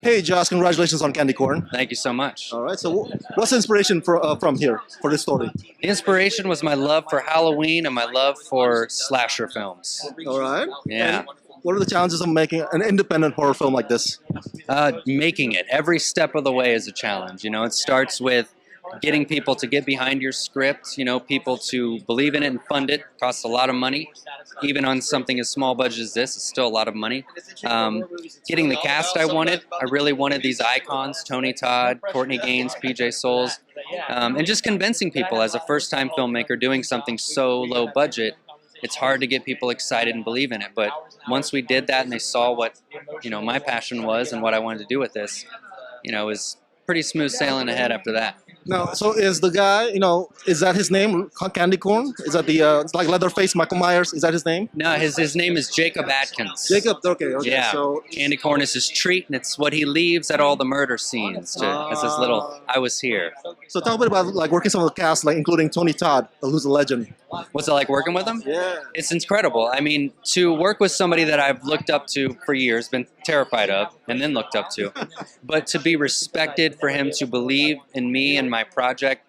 Hey, Josh, congratulations on Candy Corn. Thank you so much. All right, so what's the inspiration from here for this story? The inspiration was my love for Halloween and my love for slasher films. All right. Yeah. And what are the challenges of making an independent horror film like this? Making it. Every step of the way is a challenge. You know, it starts with getting people to get behind your script, you know, people to believe in it and fund it. Costs a lot of money. Even on something as small budget as this, it's still a lot of money. Getting the cast I wanted. I really wanted these icons, Tony Todd, Courtney Gaines, PJ Souls, and just convincing people as a first-time filmmaker doing something so low budget, it's hard to get people excited and believe in it. But once we did that and they saw what, you know, my passion was and what I wanted to do with this, you know, it was pretty smooth sailing ahead after that. Now, so is the guy, is that his name, Candy Corn? Is that the, it's like Leatherface, Michael Myers, is that his name? No, his name is Jacob Atkins. Jacob, okay. Yeah, So, Candy Corn is his treat, and it's what he leaves at all the murder scenes as his little, I was here. so tell me about like working some of the cast, like including Tony Todd, who's a legend. What's it like working with him? Yeah. It's incredible. I mean, to work with somebody that I've looked up to for years, been terrified of, and then looked up to, but to be respected, for him to believe in me and my project,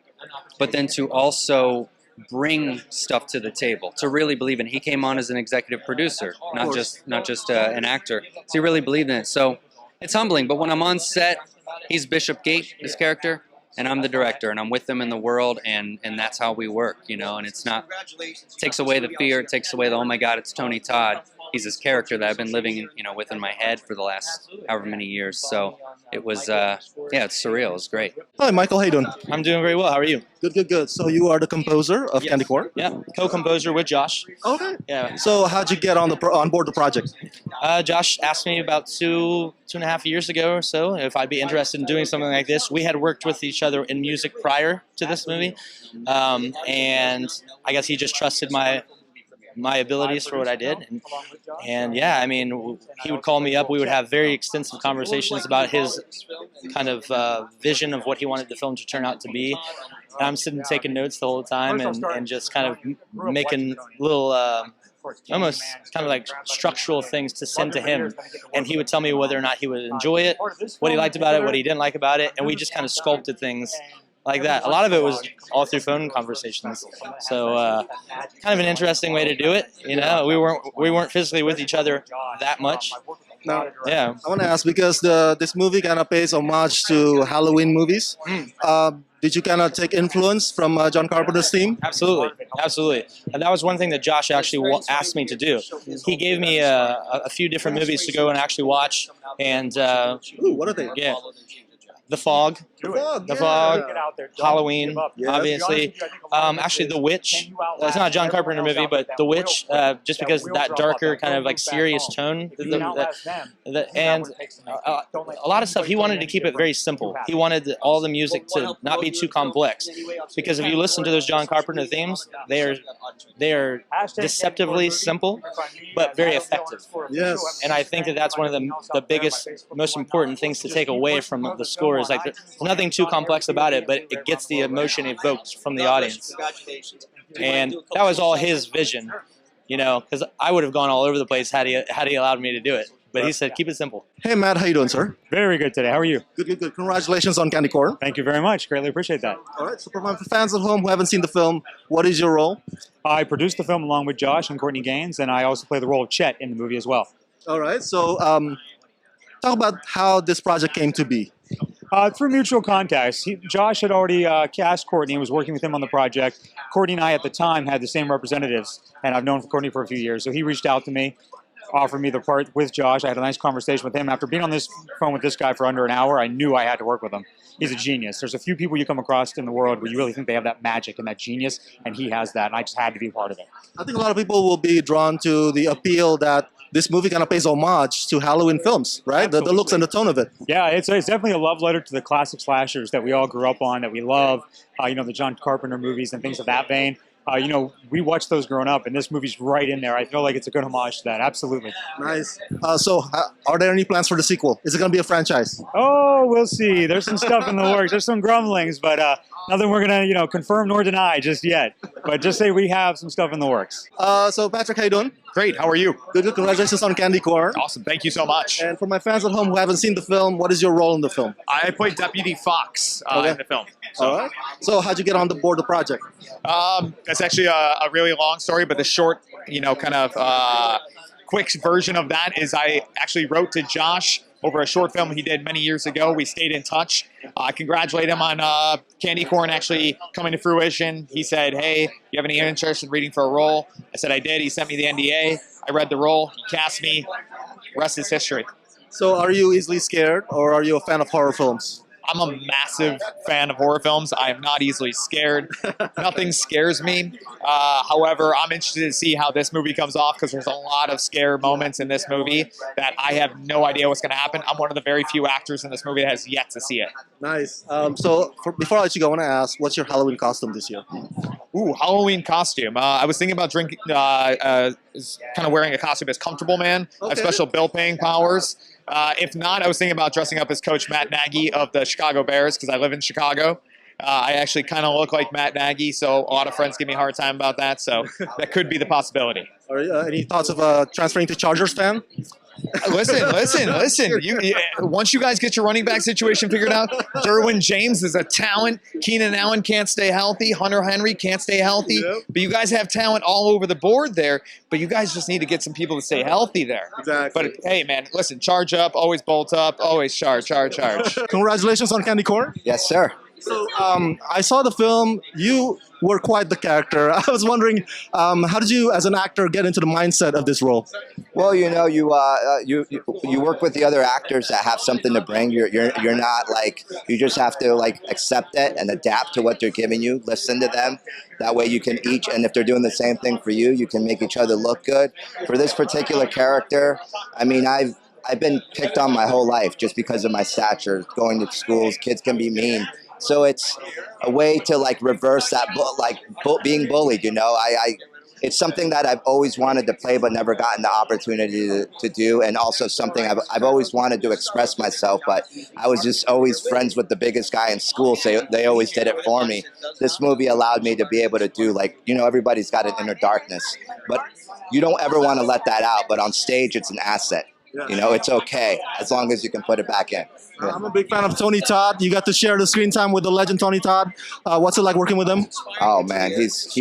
but then to also bring stuff to the table, to really believe in it. He came on as an executive producer, not just an actor. So he really believed in it. So it's humbling. But when I'm on set, he's Bishop Gate, his character, and I'm the director, and I'm with them in the world, and that's how we work, you know. And it's not, it takes away the fear, it takes away the, oh my God, it's Tony Todd. He's this character that I've been living, you know, within my head for the last however many years. So it was, yeah, it's surreal. It was great. Hi, Michael. How you doing? I'm doing very well. How are you? Good, good, good. So you are the composer of Candy Corn? Yeah, co-composer with Josh. Okay. Yeah. So how'd you get on board the project? Josh asked me about two and a half years ago or so if I'd be interested in doing something like this. We had worked with each other in music prior to this movie, and I guess he just trusted my abilities for what I did, and yeah, I mean, he would call me up. We would have very extensive conversations about his kind of vision of what he wanted the film to turn out to be. And I'm sitting taking notes the whole time and just kind of making little almost kind of like structural things to send to him, and he would tell me whether or not he would enjoy it, what he liked about it, what he didn't like about it, and we just kind of sculpted things like that. A lot of it was all through phone conversations. So kind of an interesting way to do it. You know, we weren't physically with each other that much. Now, Yeah. I want to ask because this movie kind of pays homage to Halloween movies. Did you kind of take influence from John Carpenter's theme? Absolutely, absolutely. And that was one thing that Josh actually asked me to do. He gave me a few different movies to go and actually watch. And Ooh, what are they? yeah, The Fog. The Fog, Halloween, obviously. Actually, The Witch. It's not a John Carpenter movie, but The Witch, just because that darker kind of like serious tone. And a lot of stuff, he wanted to keep it very simple. He wanted all the music to not be too complex. Because if you listen to those John Carpenter themes, they are deceptively simple, but very effective. Yes. And I think that that's one of the biggest, most important things to take away from the score is like there's nothing too complex about it, but it gets the emotion evoked from the audience. And that was all his vision, you know, because I would have gone all over the place had he allowed me to do it. But he said, keep it simple. Hey, Matt, how you doing, sir? Very good today. How are you? Good, good, good. Congratulations on Candy Corn. Thank you very much. Greatly appreciate that. All right, so for my fans at home who haven't seen the film, what is your role? I produced the film along with Josh and Courtney Gaines, and I also play the role of Chet in the movie as well. All right, so talk about how this project came to be. Through mutual contacts. Josh had already cast Courtney and was working with him on the project. Courtney and I at the time had the same representatives, and I've known Courtney for a few years. So he reached out to me, offered me the part with Josh. I had a nice conversation with him. After being on this phone with this guy for under an hour, I knew I had to work with him. He's a genius. There's a few people you come across in the world where you really think they have that magic and that genius, and he has that, and I just had to be part of it. I think a lot of people will be drawn to the appeal that this movie kind of pays homage to Halloween films, right? The looks and the tone of it. Yeah, it's definitely a love letter to the classic slashers that we all grew up on, that we love, you know, the John Carpenter movies and things of that vein. You know, we watched those growing up, and this movie's right in there. I feel like it's a good homage to that. Absolutely. Nice. So are there any plans for the sequel? Is it going to be a franchise? Oh, we'll see. There's some stuff in the works. There's some grumblings, but nothing we're gonna, confirm nor deny just yet. But just say we have some stuff in the works. So Patrick, how you doing? Great. How are you? Good. Congratulations on Candy Corn. Awesome. Thank you so much. And for my fans at home who haven't seen the film, what is your role in the film? I played Deputy Fox in the film. So, All right. So how'd you get on the board the project? That's actually a really long story, but the short, quick version of that is I actually wrote to Josh over a short film he did many years ago. We stayed in touch. I congratulate him on Candy Corn actually coming to fruition. He said, hey, you have any interest in reading for a role? I said I did. He sent me the NDA. I read the role. He cast me. Rest is history. So are you easily scared, or are you a fan of horror films? I'm a massive fan of horror films. I am not easily scared. Nothing scares me. However, I'm interested to see how this movie comes off because there's a lot of scare moments in this movie that I have no idea what's going to happen. I'm one of the very few actors in this movie that has yet to see it. Nice. Before I let you go, I want to ask, what's your Halloween costume this year? Ooh, Halloween costume. I was thinking about kind of wearing a costume as Comfortable Man. I have special bill-paying powers. If not, I was thinking about dressing up as Coach Matt Nagy of the Chicago Bears because I live in Chicago. I actually kind of look like Matt Nagy, so a lot of friends give me a hard time about that. So that could be the possibility. Any thoughts of transferring to Chargers fan? Listen. Once you guys get your running back situation figured out, Derwin James is a talent. Keenan Allen can't stay healthy. Hunter Henry can't stay healthy. Yep. But you guys have talent all over the board there. But you guys just need to get some people to stay healthy there. Exactly. But hey, man, listen, charge up, always bolt up, always charge. Congratulations on Candy Corn. Yes, sir. So I saw the film. You were quite the character. I was wondering, how did you, as an actor, get into the mindset of this role? Well, you work with the other actors that have something to bring. You're not like, you just have to accept it and adapt to what they're giving you. Listen to them. That way you can each, and if they're doing the same thing for you, you can make each other look good. For this particular character, I mean, I've been picked on my whole life just because of my stature. Going to schools, kids can be mean. So it's a way to reverse that, being bullied. It's something that I've always wanted to play, but never gotten the opportunity to do, and also something I've always wanted to express myself. But I was just always friends with the biggest guy in school, so they always did it for me. This movie allowed me to be able to do everybody's got an inner darkness, but you don't ever want to let that out. But on stage, it's an asset. It's okay as long as you can put it back in. Yeah. I'm a big fan of Tony Todd. You got to share the screen time with the legend Tony Todd. What's it like working with him? Oh man, it's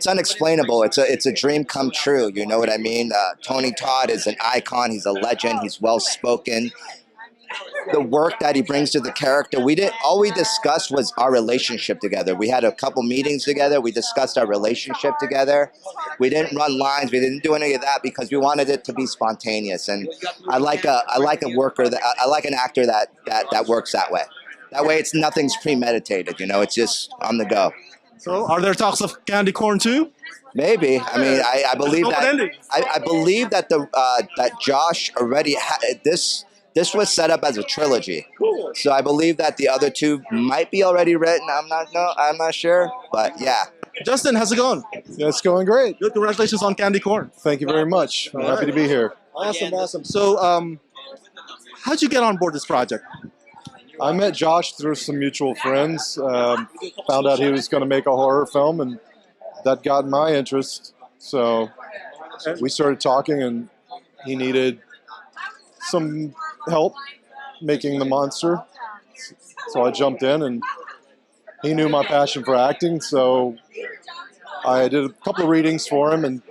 unexplainable. It's a dream come true. You know what I mean? Tony Todd is an icon. He's a legend. He's well spoken. The work that he brings to the character, all we discussed was our relationship together. We had a couple meetings together. We discussed our relationship together. We didn't run lines. We didn't do any of that because we wanted it to be spontaneous. And I like an actor that works that way. That way, nothing's premeditated. It's just on the go. So, are there talks of Candy Corn too? Maybe. I mean, I believe that. I believe that that Josh already had this. This was set up as a trilogy, so I believe that the other two might be already written. I'm not sure, but yeah. Justin, how's it going? Yeah, it's going great. Good. Congratulations on Candy Corn. Thank you very much. I'm happy to be here. Awesome. So, how'd you get on board this project? I met Josh through some mutual friends. Found out he was going to make a horror film, and that got my interest. So we started talking, and he needed some help making the monster. So I jumped in, and he knew my passion for acting, so I did a couple of readings for him and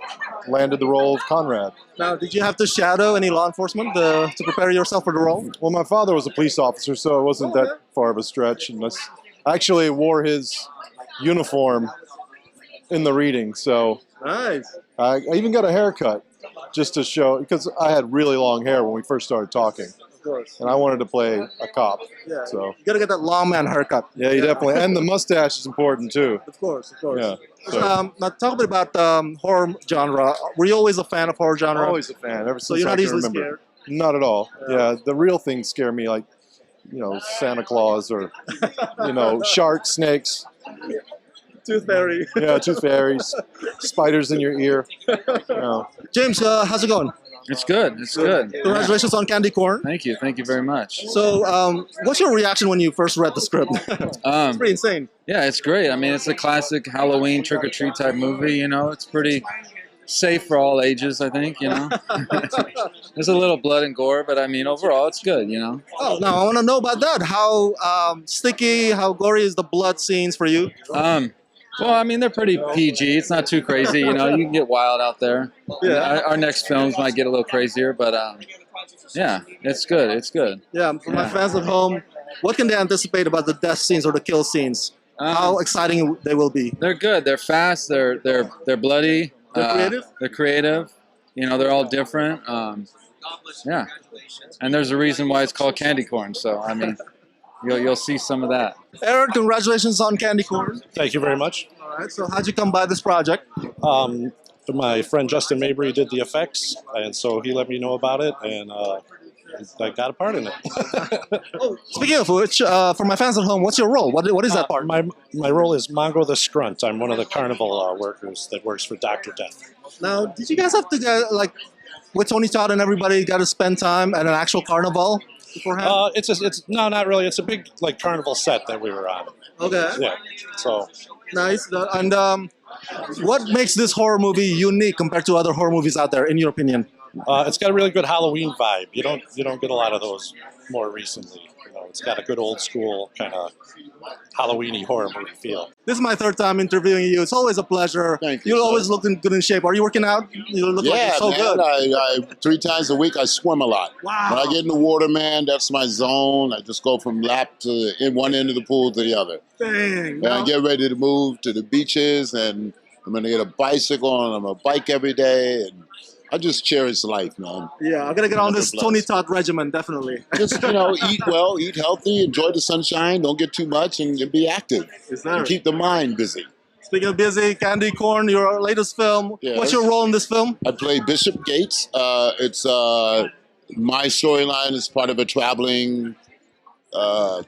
landed the role of Conrad. Now, did you have to shadow any law enforcement to prepare yourself for the role? Well, my father was a police officer, so it wasn't that far of a stretch. And I actually wore his uniform in the reading, so Nice. I even got a haircut just to show, because I had really long hair when we first started talking. Of course. And I wanted to play a cop. Yeah. So You gotta get that lawman haircut. yeah, you definitely, and the mustache is important too. Of course. Yeah. So Now, talk a bit about horror genre. Were you always a fan of horror genre? I'm always a fan ever So since you're I not can easily remember. scared? Not at all. Yeah, the real things scare me, like Santa Claus or sharks, snakes. Tooth Fairy. Yeah, tooth fairies, spiders in your ear. James, how's it going? It's good. It's good. Congratulations on Candy Corn. Thank you. Thank you very much. So, what's your reaction when you first read the script? It's pretty insane. Yeah, it's great. I mean, it's a classic Halloween trick-or-treat type movie, you know. It's pretty safe for all ages, I think, you know. There's a little blood and gore, but I mean, overall, it's good, you know. Oh, now I want to know about that. How sticky, how gory is the blood scenes for you? Well, I mean, they're pretty PG. It's not too crazy, you know. You can get wild out there. Yeah. Our next films might get a little crazier, but yeah, it's good. It's good. Yeah, for my fans at home, what can they anticipate about the death scenes or the kill scenes? How exciting they will be. They're good. They're fast. They're bloody. They're creative? They're creative. You know, they're all different. Yeah. And there's a reason why it's called candy corn. So, I mean, you'll see some of that. Aaron, congratulations on Candy Corn. Thank you very much. All right, so how'd you come by this project? My friend Justin Mabry did the effects, and so he let me know about it, and I got a part in it. Oh, speaking of which, for my fans at home, what's your role? What is that part? My role is Mongo the Scrunt. I'm one of the carnival workers that works for Dr. Death. Now, did you guys have to get, like, with Tony Todd and everybody, got to spend time at an actual carnival beforehand? No, not really. It's a big like carnival set that we were on. Okay. Yeah. So Nice. And what makes this horror movie unique compared to other horror movies out there, in your opinion? it's got a really good Halloween vibe. You don't get a lot of those more recently. You know, it's got a good old school kind of Halloween-y horror movie feel. This is my third time interviewing you. It's always a pleasure. Thank you. You always look in good in shape. Are you working out? You look like you're so man, good. I 3 times a week I swim a lot. Wow. When I get in the water, man, that's my zone. I just go from lap to in one end of the pool to the other. Dang. And I get ready to move to the beaches, and I'm gonna get a bicycle, and I'm gonna bike every day, and I just cherish life, man. Yeah, I'm gonna get on this Blessed. Tony Todd regimen, definitely. Just eat well, eat healthy, enjoy the sunshine, don't get too much, and be active. Yes, sir. And keep the mind busy. Speaking of busy, Candy Corn, your latest film. Yes. What's your role in this film? I play Bishop Gates. It's my storyline is part of a traveling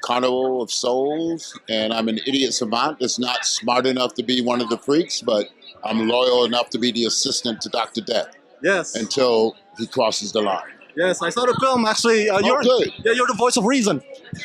carnival of souls, and I'm an idiot savant that's not smart enough to be one of the freaks, but I'm loyal enough to be the assistant to Dr. Death. Yes. Until he crosses the line. Yes, I saw the film actually. You're good. Yeah, you're the voice of reason.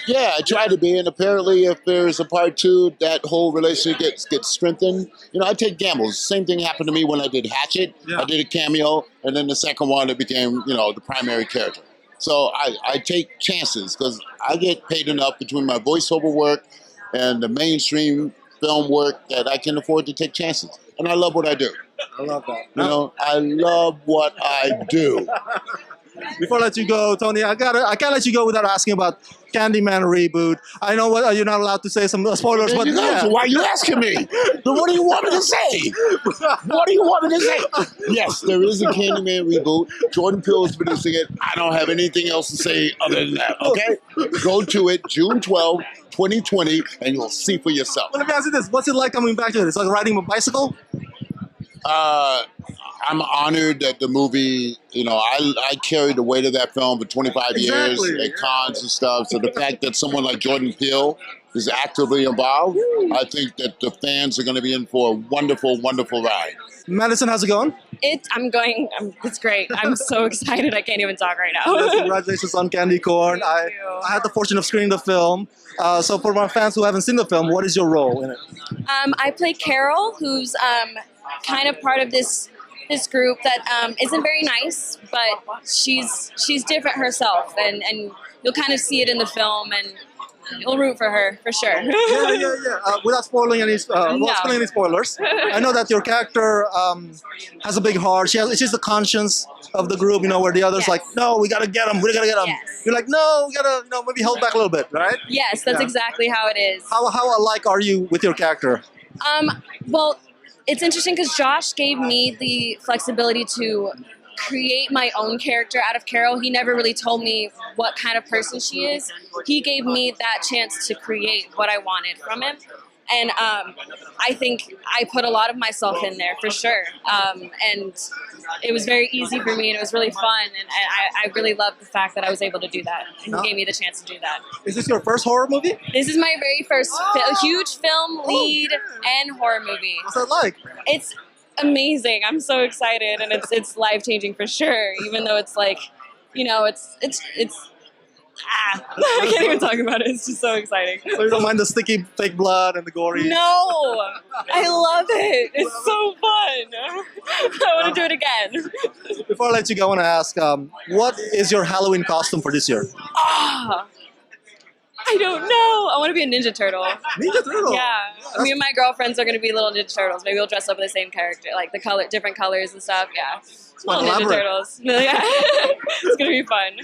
Yeah, I try to be, and apparently if there's a part 2, that whole relationship gets strengthened. You know, I take gambles. Same thing happened to me when I did Hatchet. Yeah. I did a cameo, and then the second one it became, the primary character. So I take chances because I get paid enough between my voiceover work and the mainstream film work that I can afford to take chances. And I love what I do. I love that. I love what I do. Before I let you go, Tony, I can't let you go without asking about CANDYMAN reboot. I know you're not allowed to say some spoilers, but yeah. Why are you asking me? What do you want me to say? What do you want me to say? Yes, there is a CANDYMAN reboot. Jordan Peele is producing it. I don't have anything else to say other than that, okay? Go to it, June 12, 2020, and you'll see for yourself. Well, let me ask you this. What's it like coming back to it? It's like riding a bicycle? I'm honored that the movie, I carried the weight of that film for 25 years at cons and stuff. So the fact that someone like Jordan Peele is actively involved, I think that the fans are going to be in for a wonderful, wonderful ride. Madison, how's it going? It's great. I'm so excited. I can't even talk right now. Yes, congratulations on Candy Corn. I had the fortune of screening the film. So for my fans who haven't seen the film, what is your role in it? I play Carol, who's kind of part of this group that isn't very nice, but she's different herself, and you'll kind of see it in the film, and you'll root for her for sure. Yeah. Without spoiling any, spilling any spoilers, I know that your character has a big heart. She's the conscience of the group, where the others like, no, we gotta get him. Yes. You're like, no, we gotta, maybe hold back a little bit, right? Yes, that's exactly how it is. How alike are you with your character? Well, it's interesting because Josh gave me the flexibility to create my own character out of Carol. He never really told me what kind of person she is. He gave me that chance to create what I wanted from him. And I think I put a lot of myself in there for sure. And it was very easy for me, and it was really fun. And I really loved the fact that I was able to do that. And he gave me the chance to do that. Is this your first horror movie? This is my very first huge film lead and horror movie. What's that like? It's amazing. I'm so excited, and it's life changing for sure. Even though it's like, you know, it's I can't even talk about it. It's just so exciting. So you don't mind the sticky fake blood and the gory? No, I love it. It's so fun. I want to do it again. Before I let you go, I want to ask, what is your Halloween costume for this year? Ah, I don't know. I want to be a Ninja Turtle. Ninja Turtle? Yeah. Me and my girlfriends are going to be little Ninja Turtles. Maybe we'll dress up with the same character, like the color, different colors and stuff. Yeah. Little Ninja Turtles. Yeah. It's going to be fun.